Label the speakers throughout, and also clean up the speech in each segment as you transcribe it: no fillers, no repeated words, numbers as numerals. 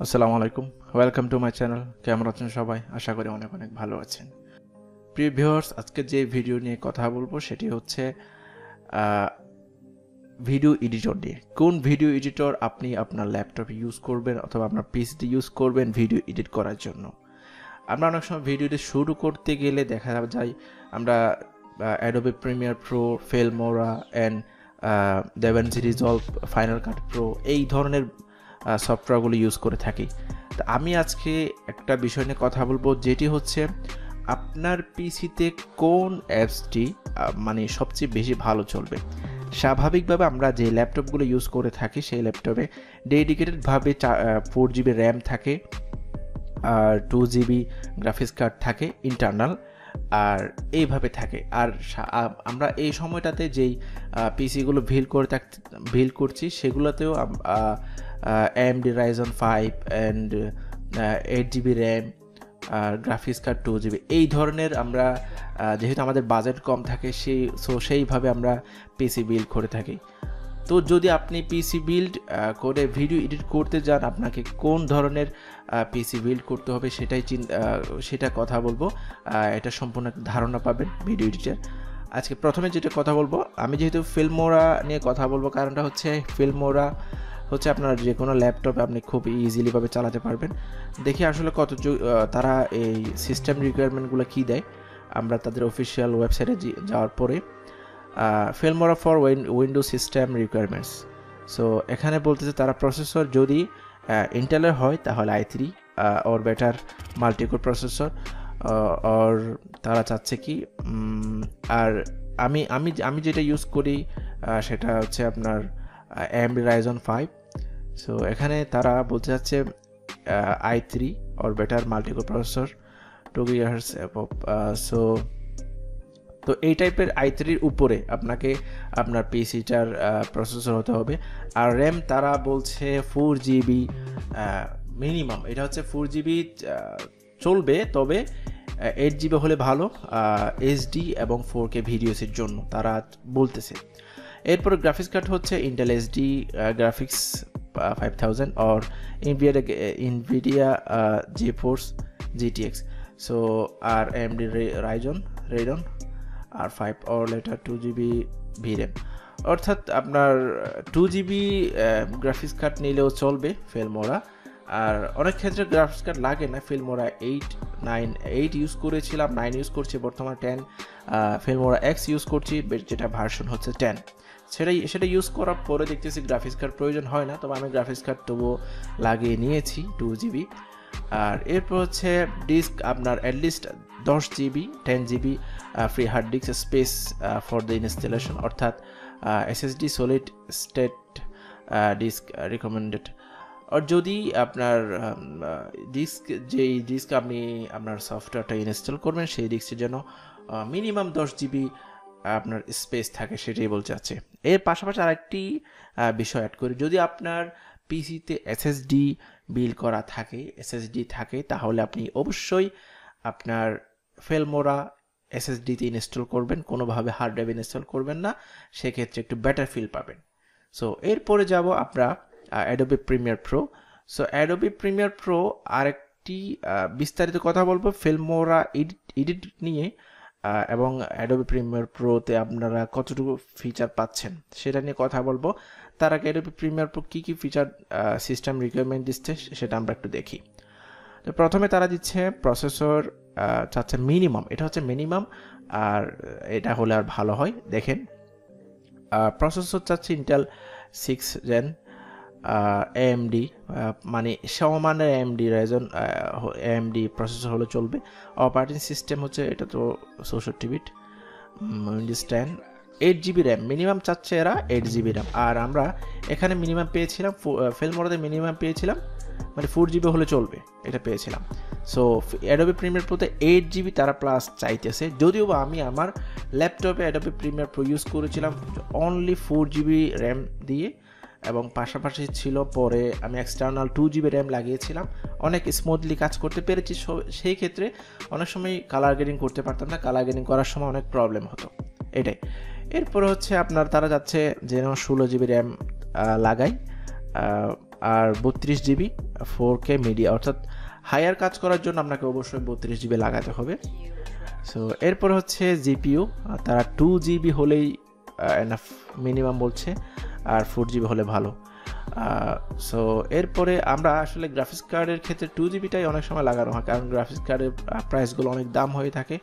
Speaker 1: আসসালামু আলাইকুম, welcome to my channel. কেমন আছেন সবাই? আশা করি অনেক অনেক ভালো আছেন। প্রিয় ভিউয়ার্স, আজকে যে ভিডিও নিয়ে কথা বলবো সেটি হচ্ছে ভিডিও এডিটর নিয়ে। কোন ভিডিও এডিটর আপনি আপনার ল্যাপটপে ইউজ করবেন অথবা আপনার পিসিতে ইউজ করবেন ভিডিও এডিট করার জন্য। আমরা অনেক সময় ভিডিওটি শুরু করতে গেলে দেখা যায় আমরা Adobe Premiere Pro, Filmora and DaVinci Resolve, final cut pro এই ধরনের সফটওয়্যারগুলো ইউজ করে থাকি। তো আমি আজকে একটা বিষয় নিয়ে কথা বলবো, যেটি হচ্ছে আপনার পিসিতে কোন অ্যাপসটি মানে সবচেয়ে বেশি ভালো চলবে। স্বাভাবিকভাবে আমরা যে ল্যাপটপগুলো ইউজ করে থাকি সেই ল্যাপটপে ডেডিকেটেডভাবে 4 GB র্যাম থাকে, আর 2 GB গ্রাফিক্স কার্ড থাকে ইন্টারনাল, আর এইভাবে থাকে। আর আমরা এই সময়টাতে যেই পিসিগুলো ভিল করছি সেগুলোতেও AMD Ryzen 5 and 8 GB RAM আর গ্রাফিক্স কার্ড 2 GB এই ধরনের আমরা যেহেতু আমাদের বাজেট কম থাকে সেইভাবে আমরা পিসি বিল্ড করে থাকি। তো যদি আপনি পিসি বিল্ড করে ভিডিও এডিট করতে যান, আপনাকে কোন ধরনের পিসি বিল্ড করতে হবে সেটা কথা বলবো। এটা সম্পূর্ণ ধারণা পাবেন ভিডিও এডিটের। আজকে প্রথমে যেটা কথা বলবো, আমি যেহেতু ফিল্মোরা নিয়ে কথা বলবো, কারণটা হচ্ছে ফিল্মোরা হচ্ছে আপনার যে কোনো ল্যাপটপে আপনি খুব ইজিলিভাবে চালাতে পারবেন। দেখি আসলে তারা এই সিস্টেম রিকোয়ারমেন্টগুলো কী দেয়। আমরা তাদের অফিসিয়াল ওয়েবসাইটে যাওয়ার পরে Filmora for Windows system requirements, so এখানে বলতেছে তারা প্রসেসর যদি ইন্টেলের হয় তাহলে i3 or better multicore processor, or তারা চাচ্ছে কি আর আমি আমি আমি যেটা ইউজ করি সেটা হচ্ছে আপনার AMD Ryzen 5। সো এখানে তারা বলতে চাচ্ছে i3 or better multicore processor 2 GHz above. তো এই টাইপের i3-র উপরে আপনাকে আপনার পিসিটার প্রসেসর হতে হবে। আর র্যাম তারা বলছে 4 GB মিনিমাম। এটা হচ্ছে 4 GB চলবে, তবে 8 GB হলে ভালো HD এবং 4K ভিডিওসের জন্য তারা বলতেছে। এরপরে গ্রাফিক্স কার্ড হচ্ছে Intel HD graphics 5000 or NVIDIA GeForce GTX, so আর AMD Radeon R5 or later 2 GB VRAM, অর্থাৎ আপনার 2 GB গ্রাফিক্স কার্ড নিলেও চলবে ফিল্মোরা। আর অনেক ক্ষেত্রে গ্রাফিক্স কার্ড লাগে না। ফিল্মোরা 8 ইউজ করেছিলাম, 9 ইউজ করছি, বর্তমানে 10 ফিল্মোরা X ইউজ করছি, যেটা ভার্সন হচ্ছে 10। সেটা ইউজ করার পরে দেখতেছি গ্রাফিক্স কার্ড প্রয়োজন হয় না, তবে আমি গ্রাফিক্স কার্ড তবুও লাগিয়ে নিয়েছি 2 GB। আর এরপর হচ্ছে ডিস্ক আপনার at least 10 GB 10 GB free hard disk space for the installation, অর্থাৎ SSD solid state disk recommended. আর যদি আপনার যেই ডিস্ক আপনি আপনার সফটওয়্যারটা ইনস্টল করবেন সেই ডিস্কের যেন মিনিমাম 10 GB আপনার স্পেস থাকে, সেটাই বলতে চাচ্ছে। এর পাশাপাশি আরেকটি বিষয় অ্যাড করি, যদি আপনার পিসিতে SSD বিল্ড করা থাকে তাহলে আপনি অবশ্যই আপনার ফিল্মোরা SSD-তে ইনস্টল করবেন, কোনোভাবে হার্ড ড্রাইভ ইনস্টল করবেন না, সেক্ষেত্রে একটু বেটার ফিল পাবেন। সো এরপরে যাব আমরা Adobe Premiere Pro. So Adobe Premiere Pro আরেকটি বিস্তারিত কথা বলবো ফিল্মোরা এডিট নিয়ে, এবং অ্যাডোবে প্রিমিয়ার প্রোতে আপনারা কতটুকু ফিচার পাচ্ছেন সেটা নিয়ে কথা বলবো। তার আগে অ্যাডোবে প্রিমিয়ার প্রো কী ফিচার সিস্টেম রিকোয়ারমেন্ট দিচ্ছে সেটা আমরা একটু দেখি। তো প্রথমে তারা দিচ্ছে প্রসেসর চাচ্ছে মিনিমাম, এটা হচ্ছে মিনিমাম, আর এটা হলে আর ভালো হয়। দেখেন প্রসেসর চাচ্ছে ইন্টেল 6 Gen AMD, মানে সমানের AMD প্রসেসর হলে চলবে। অপারেটিং সিস্টেম হচ্ছে এটা তো 64 bit, Windows 10, 8 GB RAM minimum চাচ্ছে এরা, 8 GB র্যাম। আর আমরা এখানে মিনিমাম পেয়েছিলাম, ফিল্মোরাতে মিনিমাম পেয়েছিলাম মানে 4 GB হলে চলবে, এটা পেয়েছিলাম। সো অ্যাডোবে প্রিমিয়ার প্রোতে 8 GB তারা প্লাস চাইতেছে, যদিও বা আমি আমার ল্যাপটপে অ্যাডোবে প্রিমিয়ার প্রো ইউজ করেছিলাম অনলি 4 GB র্যাম দিয়ে, এবং পাশাপাশি ছিল পরে আমি এক্সটার্নাল 2 GB র্যাম লাগিয়েছিলাম, অনেক স্মুথলি কাজ করতে পেরেছি। সেই ক্ষেত্রে অনেক সময় কালার গ্রেডিং করতে পারতাম না, কালার গ্রেডিং করার সময় অনেক প্রবলেম হতো, এটাই। এরপরে হচ্ছে আপনার তারা যাচ্ছে যেন 16 GB র্যাম লাগাই, আর 32 GB 4K মিডিয়া, অর্থাৎ হায়ার কাজ করার জন্য আপনাকে অবশ্যই 32 GB লাগাতে হবে। সো এরপর হচ্ছে জিপিইউ, তারা 2 GB হলেই এনাফ মিনিমাম বলছে, আর 4 GB হলে ভালো। সো এরপরে আমরা আসলে গ্রাফিক্স কার্ডের ক্ষেত্রে 2 GB-টাই অনেক সময় লাগানো হয়, কারণ গ্রাফিক্স কার্ডের প্রাইসগুলো অনেক দাম হয়ে থাকে।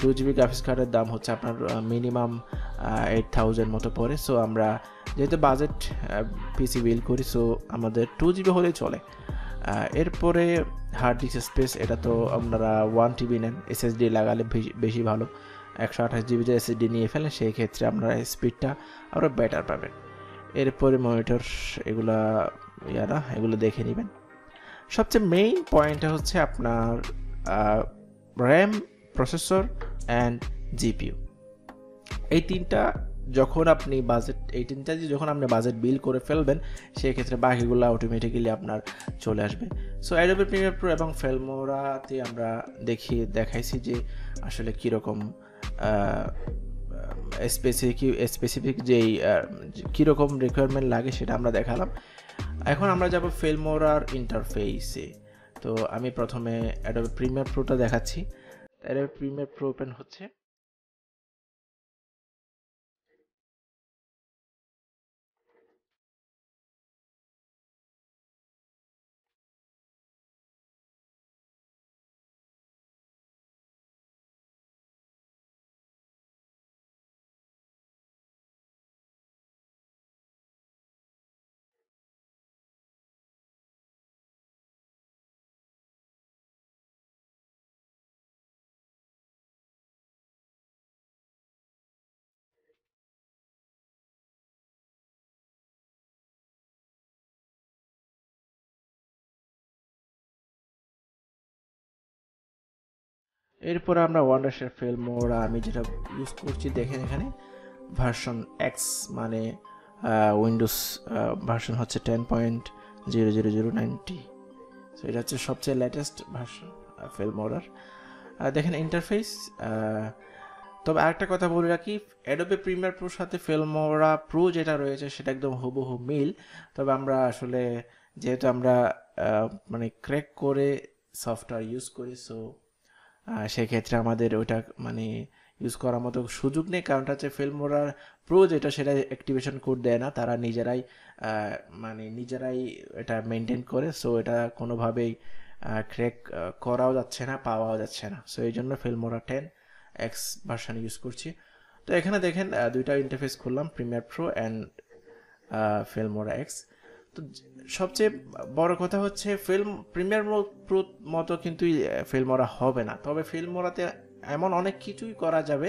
Speaker 1: 2 GB গ্রাফিক্স কার্ডের দাম হচ্ছে আপনার মিনিমাম 8000 মতো পড়ে। সো আমরা যেহেতু বাজেট পিসি বিল করি, সো আমাদের 2 GB হলেই চলে। এরপরে হার্ড ডিস্ক স্পেস, এটা তো আপনারা 1 TB নেন, এসএসডি লাগালে বেশি ভালো। 128 GB যে এসএসডি নিয়ে ফেলেন, সেই ক্ষেত্রে আপনারা স্পিডটা আরও বেটার পাবেন। এরপরে মনিটর, এগুলো দেখে নেবেন। সবচেয়ে মেইন পয়েন্টটা হচ্ছে আপনার র্যাম, প্রসেসর অ্যান্ড জিপিইউ। এই তিনটা যখন আপনি বাজেট বিল করে ফেলবেন, সেই ক্ষেত্রে বাকিগুলো অটোমেটিক্যালি আপনার চলে আসবে। সো অ্যাডোবি প্রিমিয়ার প্রো এবং ফিল্মোরাতে আমরা দেখাইছি যে আসলে কীরকম স্পেসিফিক যেই কীরকম রিকোয়ারমেন্ট লাগে সেটা আমরা দেখালাম। এখন আমরা যাব ফিল্মোরার ইন্টারফেসে। তো আমি প্রথমে অ্যাডোবি প্রিমিয়ার প্রোটা দেখাচ্ছি। অ্যাডোবি প্রিমিয়ার প্রো ওপেন হচ্ছে। এরপর আমরা ওয়ান্ডারশেয়ার ফিল্মোরা, আমি যেটা ইউজ করছি দেখেন এখানে ভার্সন এক্স, মানে উইন্ডোজ ভার্সন হচ্ছে 10.00090। সো এটা হচ্ছে সবচেয়ে লেটেস্ট ভার্সন ফিল্মোরার। দেখেন ইন্টারফেস। তবে আরেকটা কথা বলে রাখি, অ্যাডোবি প্রিমিয়ার প্রোর সাথে ফিল্মোরা প্রো যেটা রয়েছে সেটা একদম হুবহু মিল। তবে আমরা আসলে যেহেতু আমরা মানে ক্র্যাক করে সফটওয়্যার ইউজ করি, সো সেক্ষেত্রে আমাদের ওইটা মানে ইউজ করার মতো সুযোগ নেই। কারণটা হচ্ছে ফিল্মোরা প্রো যেটা, সেটা অ্যাক্টিভেশন কোড দেয় না, তারা নিজেরাই এটা মেনটেন করে। সো এটা কোনোভাবেই ক্র্যাক করাও যাচ্ছে না, পাওয়াও যাচ্ছে না। সো এই জন্য ফিল্মোরা 10X ভার্সন ইউজ করছি। তো এখানে দেখেন দুইটা ইন্টারফেস খুললাম, Premiere Pro and Filmora x. তো সবচেয়ে বড় কথা হচ্ছে প্রিমিয়ার প্রো মতো কিন্তু ফিল্মোরা হবে না, তবে ফিল্মোরাতে এমন অনেক কিছুই করা যাবে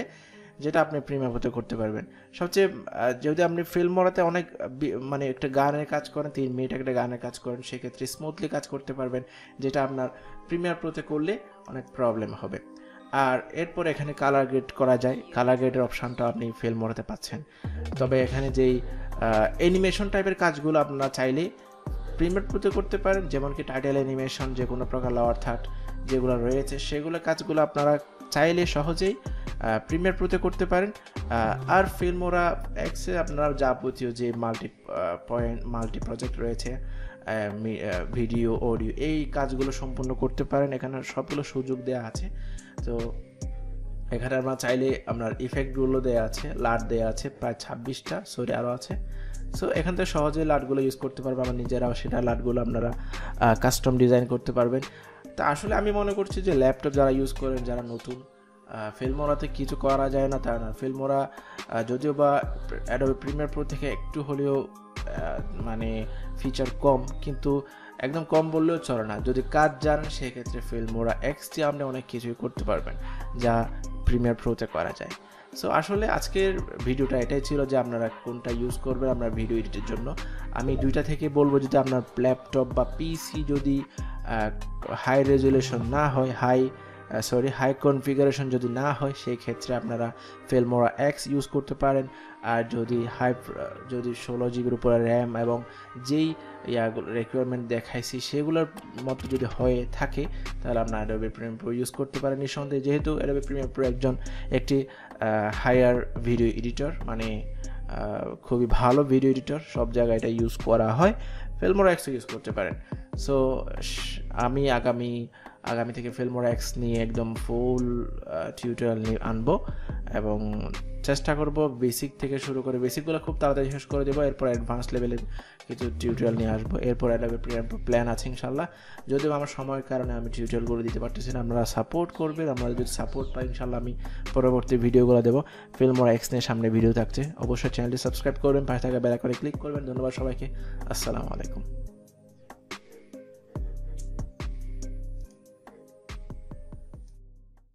Speaker 1: যেটা আপনি প্রিমিয়ার প্রোতে করতে পারবেন। সবচেয়ে যদি আপনি ফিল্মোরাতে অনেক মানে একটা গানের কাজ করেন, 3 মিনিট একটা গানের কাজ করেন, সেক্ষেত্রে স্মুথলি কাজ করতে পারবেন, যেটা আপনার প্রিমিয়ার প্রোতে করলে অনেক প্রবলেম হবে। আর এরপর এখানে কালার গ্রেড করা যায়, কালার গ্রেডের অপশানটা আপনি ফিল্মোরাতে পাচ্ছেন। তবে এখানে যেই অ্যানিমেশন টাইপের কাজগুলো আপনারা চাইলে প্রিমিয়ার প্রোতে করতে পারেন, যেমন কি টাইটেল অ্যানিমেশন, যে কোনো প্রকার লাওয়ার থার্ড যেগুলো রয়েছে সেগুলো কাজগুলো আপনারা চাইলে সহজেই প্রিমিয়ার প্রোতে করতে পারেন। আর ফিল্মোরা এক্সে আপনারা যাবতীয় যে মাল্টি প্রজেক্ট রয়েছে, ভিডিও, অডিও, এই কাজগুলো সম্পূর্ণ করতে পারেন। এখানে সবগুলো সুযোগ দেওয়া আছে। তো এখানে আমরা চাইলে আপনার ইফেক্টগুলো দেওয়া আছে, লাট দেওয়া আছে প্রায় 26টা, আরও আছে। সো এখান থেকে সহজে লাটগুলো ইউজ করতে পারবেন, আমার নিজেরাও সেটা লাটগুলো আপনারা কাস্টম ডিজাইন করতে পারবেন। তা আসলে আমি মনে করছি যে ল্যাপটপ যারা ইউজ করেন, যারা নতুন, ফিল্মোরাতে কিছু করা যায় না তা না। ফিল্মোরা যদিও বা অ্যাডোবি প্রিমিয়ার প্রো থেকে একটু হলেও মানে ফিচার কম, কিন্তু একদম কম বললেও চলে না। যদি কাজ জানেন সেক্ষেত্রে ফিল্মোরা এক্স দিয়ে আপনি অনেক কিছুই করতে পারবেন যা প্রিমিয়ার প্রোতে করা যায়। সো আসলে আজকের ভিডিওটা এটাই ছিল যে আপনারা কোনটা ইউজ করবেন আপনার ভিডিও এডিটের জন্য। আমি দুইটা থেকে বলবো, যদি আপনার ল্যাপটপ বা পিসি যদি হাই রেজুলেশন না হয়, হাই কনফিগারেশন যদি না হয়, সেই ক্ষেত্রে আপনারা ফিল্মোরা এক্স ইউজ করতে পারেন। আর যদি 16 জিবির উপরে র্যাম এবং যেই রিকোয়ারমেন্ট দেখাইছি সেগুলোর মতো যদি হয়ে থাকে, তাহলে আপনার অ্যাডোবি প্রিমিয়ার প্রো ইউজ করতে পারেন নিঃসন্দেহে। যেহেতু অ্যাডোবি প্রিমিয়ার প্রো একটি হায়ার ভিডিও এডিটর, মানে খুবই ভালো ভিডিও এডিটর, সব জায়গায় এটা ইউজ করা হয়। ফিল্মোরা এক্স ইউজ করতে পারেন। সো আমি আগামী থেকে ফিল্মোরা এক্স নিয়ে একদম ফুল টিউটোরিয়াল নিয়ে আনবো এবং চেষ্টা করব বেসিক থেকে শুরু করে, বেসিকগুলো খুব তাড়াতাড়ি শেষ করে দেবো, এরপর অ্যাডভান্স লেভেলের কিছু টিউটোরিয়াল নিয়ে আসবো। এরপর অ্যাডোবে প্ল্যান আছে ইনশাল্লাহ, যদিও আমার সময়ের কারণে আমি টিউটোরিয়ালগুলো দিতে পারতেছি না। আপনারা সাপোর্ট করবেন, আমরা যদি সাপোর্ট পাই ইনশাল্লাহ আমি পরবর্তী ভিডিওগুলো দেবো। ফিল্মোরা এক্স নিয়ে সামনে ভিডিও থাকছে, অবশ্যই চ্যানেলটি সাবস্ক্রাইব করবেন, পাশে থাকা বেল আইকনে ক্লিক করবেন। ধন্যবাদ সবাইকে, আসসালামু আলাইকুম।